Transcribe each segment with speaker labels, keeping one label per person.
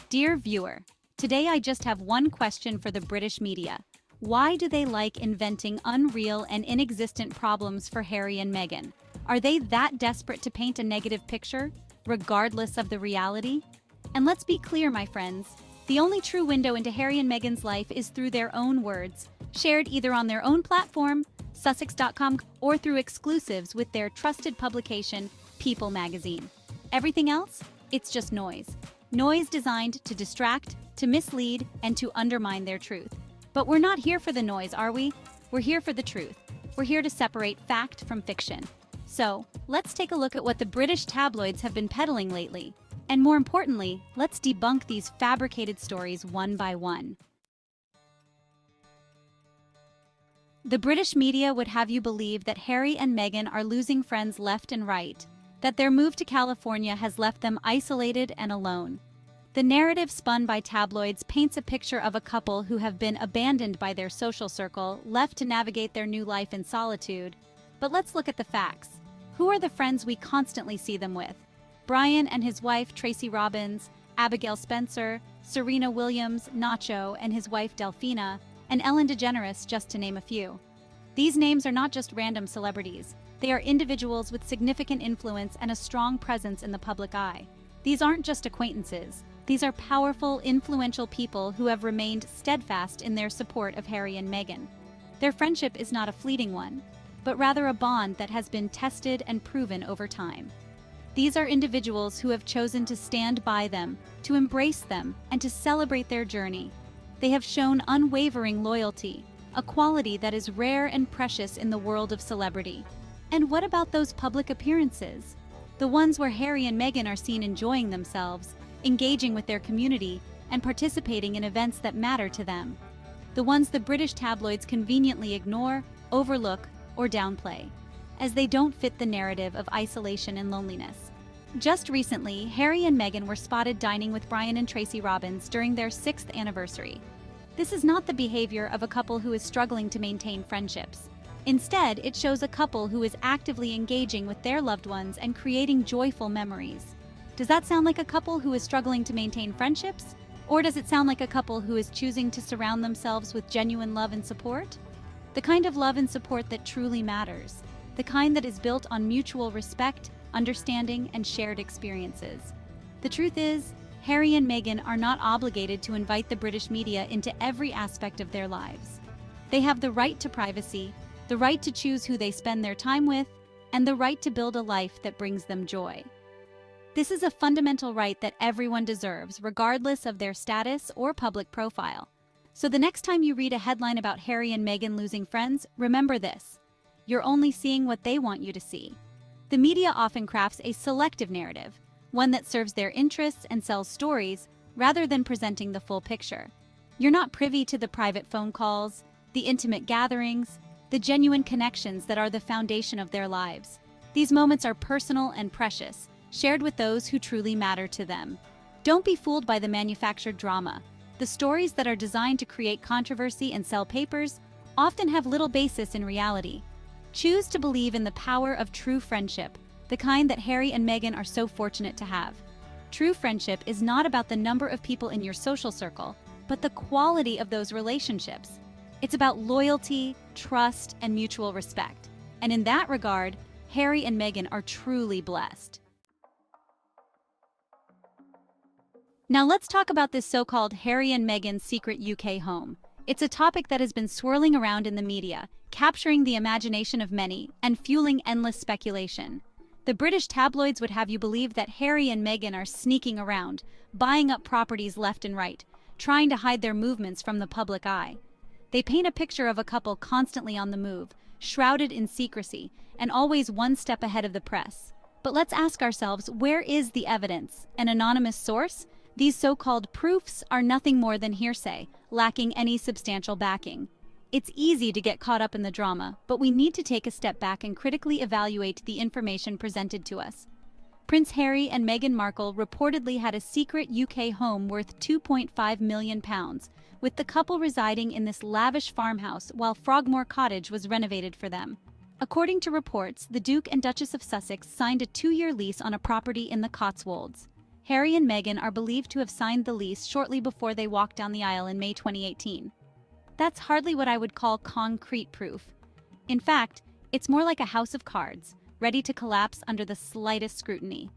Speaker 1: Dear viewer, today I just have one question for the British media. Why do they like inventing unreal and inexistent problems for Harry and Meghan? Are they that desperate to paint a negative picture, regardless of the reality? And let's be clear, my friends, the only true window into Harry and Meghan's life is through their own words, shared either on their own platform, Sussex.com, or through exclusives with their trusted publication, People magazine. Everything else? It's just noise. Noise designed to distract, to mislead, and to undermine their truth. But we're not here for the noise, are we? We're here for the truth. We're here to separate fact from fiction. So, let's take a look at what the British tabloids have been peddling lately. And more importantly, let's debunk these fabricated stories one by one. The British media would have you believe that Harry and Meghan are losing friends left and right, that their move to California has left them isolated and alone. The narrative spun by tabloids paints a picture of a couple who have been abandoned by their social circle, left to navigate their new life in solitude. But let's look at the facts. Who are the friends we constantly see them with? Brian and his wife Tracy Robbins, Abigail Spencer, Serena Williams, Nacho and his wife Delphina, and Ellen DeGeneres, just to name a few. These names are not just random celebrities. They are individuals with significant influence and a strong presence in the public eye. These aren't just acquaintances. These are powerful, influential people who have remained steadfast in their support of Harry and Meghan. Their friendship is not a fleeting one, but rather a bond that has been tested and proven over time. These are individuals who have chosen to stand by them, to embrace them, and to celebrate their journey. They have shown unwavering loyalty, a quality that is rare and precious in the world of celebrity. And what about those public appearances? The ones where Harry and Meghan are seen enjoying themselves, engaging with their community, and participating in events that matter to them. The ones the British tabloids conveniently ignore, overlook, or downplay, as they don't fit the narrative of isolation and loneliness. Just recently, Harry and Meghan were spotted dining with Brian and Tracy Robbins during their 6th anniversary. This is not the behavior of a couple who is struggling to maintain friendships. Instead, it shows a couple who is actively engaging with their loved ones and creating joyful memories. Does that sound like a couple who is struggling to maintain friendships? Or does it sound like a couple who is choosing to surround themselves with genuine love and support? The kind of love and support that truly matters. The kind that is built on mutual respect, understanding, and shared experiences. The truth is, Harry and Meghan are not obligated to invite the British media into every aspect of their lives. They have the right to privacy, the right to choose who they spend their time with, and the right to build a life that brings them joy. This is a fundamental right that everyone deserves, regardless of their status or public profile. So the next time you read a headline about Harry and Meghan losing friends, remember this: you're only seeing what they want you to see. The media often crafts a selective narrative, one that serves their interests and sells stories, rather than presenting the full picture. You're not privy to the private phone calls, the intimate gatherings, the genuine connections that are the foundation of their lives. These moments are personal and precious, shared with those who truly matter to them. Don't be fooled by the manufactured drama. The stories that are designed to create controversy and sell papers often have little basis in reality. Choose to believe in the power of true friendship, the kind that Harry and Meghan are so fortunate to have. True friendship is not about the number of people in your social circle, but the quality of those relationships. It's about loyalty, trust, and mutual respect. And in that regard, Harry and Meghan are truly blessed. Now let's talk about this so-called Harry and Meghan secret UK home. It's a topic that has been swirling around in the media, capturing the imagination of many and fueling endless speculation. The British tabloids would have you believe that Harry and Meghan are sneaking around, buying up properties left and right, trying to hide their movements from the public eye. They paint a picture of a couple constantly on the move, shrouded in secrecy, and always one step ahead of the press. But let's ask ourselves, where is the evidence? An anonymous source? These so-called proofs are nothing more than hearsay, lacking any substantial backing. It's easy to get caught up in the drama, but we need to take a step back and critically evaluate the information presented to us. Prince Harry and Meghan Markle reportedly had a secret UK home worth £2.5 million, with the couple residing in this lavish farmhouse while Frogmore Cottage was renovated for them. According to reports, the Duke and Duchess of Sussex signed a 2-year lease on a property in the Cotswolds. Harry and Meghan are believed to have signed the lease shortly before they walked down the aisle in May 2018. That's hardly what I would call concrete proof. In fact, it's more like a house of cards, ready to collapse under the slightest scrutiny.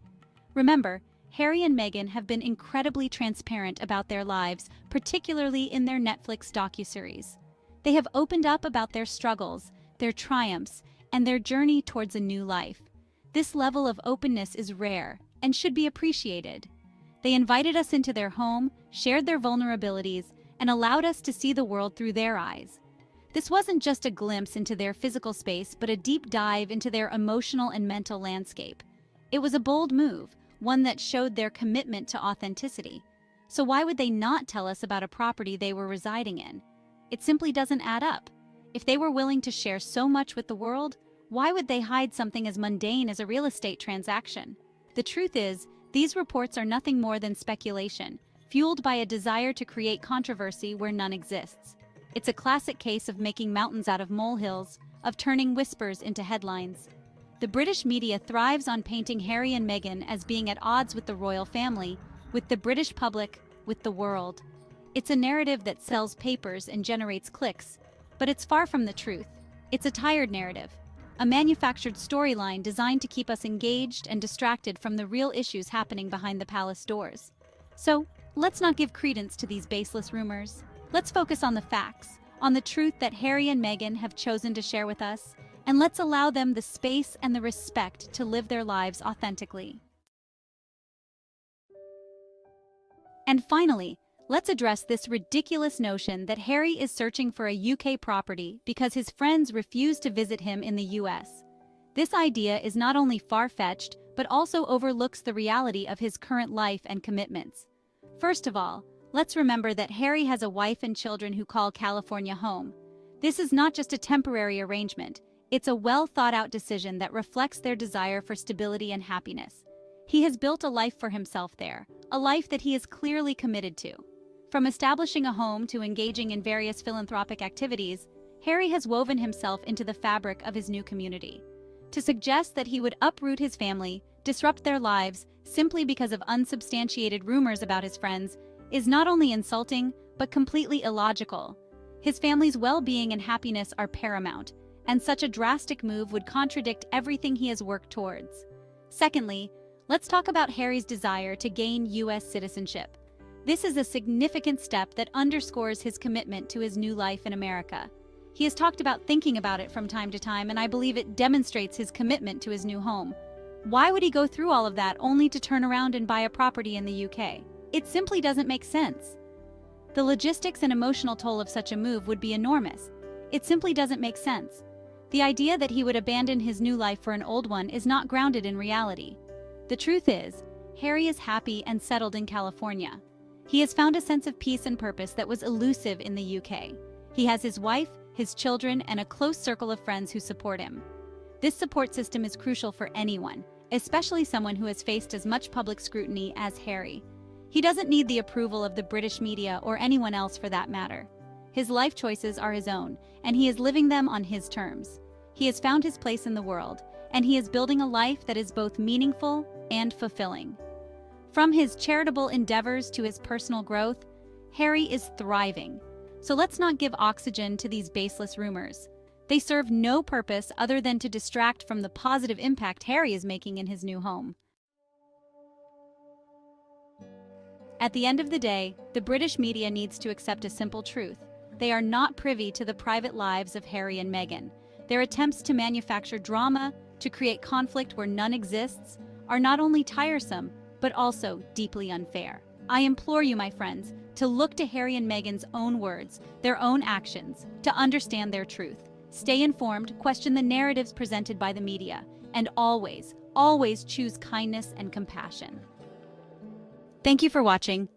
Speaker 1: Remember, Harry and Meghan have been incredibly transparent about their lives, particularly in their Netflix docuseries. They have opened up about their struggles, their triumphs, and their journey towards a new life. This level of openness is rare and should be appreciated. They invited us into their home, shared their vulnerabilities, and allowed us to see the world through their eyes. This wasn't just a glimpse into their physical space, but a deep dive into their emotional and mental landscape. It was a bold move, one that showed their commitment to authenticity. So why would they not tell us about a property they were residing in? It simply doesn't add up. If they were willing to share so much with the world, why would they hide something as mundane as a real estate transaction? The truth is, these reports are nothing more than speculation, fueled by a desire to create controversy where none exists. It's a classic case of making mountains out of molehills, of turning whispers into headlines. The British media thrives on painting Harry and Meghan as being at odds with the royal family, with the British public, with the world. It's a narrative that sells papers and generates clicks, but it's far from the truth. It's a tired narrative, a manufactured storyline designed to keep us engaged and distracted from the real issues happening behind the palace doors. So, let's not give credence to these baseless rumors. Let's focus on the facts, on the truth that Harry and Meghan have chosen to share with us, and let's allow them the space and the respect to live their lives authentically. And finally, let's address this ridiculous notion that Harry is searching for a UK property because his friends refuse to visit him in the US. This idea is not only far-fetched, but also overlooks the reality of his current life and commitments. First of all, let's remember that Harry has a wife and children who call California home. This is not just a temporary arrangement, it's a well-thought-out decision that reflects their desire for stability and happiness. He has built a life for himself there, a life that he is clearly committed to. From establishing a home to engaging in various philanthropic activities, Harry has woven himself into the fabric of his new community. To suggest that he would uproot his family, disrupt their lives, simply because of unsubstantiated rumors about his friends, is not only insulting, but completely illogical. His family's well-being and happiness are paramount, and such a drastic move would contradict everything he has worked towards. Secondly, let's talk about Harry's desire to gain US citizenship. This is a significant step that underscores his commitment to his new life in America. He has talked about thinking about it from time to time, and I believe it demonstrates his commitment to his new home. Why would he go through all of that only to turn around and buy a property in the UK? It simply doesn't make sense. The logistics and emotional toll of such a move would be enormous. It simply doesn't make sense. The idea that he would abandon his new life for an old one is not grounded in reality. The truth is, Harry is happy and settled in California. He has found a sense of peace and purpose that was elusive in the UK. He has his wife, his children, and a close circle of friends who support him. This support system is crucial for anyone, especially someone who has faced as much public scrutiny as Harry. He doesn't need the approval of the British media or anyone else for that matter. His life choices are his own, and he is living them on his terms. He has found his place in the world, and he is building a life that is both meaningful and fulfilling. From his charitable endeavors to his personal growth, Harry is thriving. So let's not give oxygen to these baseless rumors. They serve no purpose other than to distract from the positive impact Harry is making in his new home. At the end of the day, the British media needs to accept a simple truth. They are not privy to the private lives of Harry and Meghan. Their attempts to manufacture drama, to create conflict where none exists, are not only tiresome, but also deeply unfair. I implore you, my friends, to look to Harry and Meghan's own words, their own actions, to understand their truth. Stay informed, question the narratives presented by the media, and always, always choose kindness and compassion. Thank you for watching.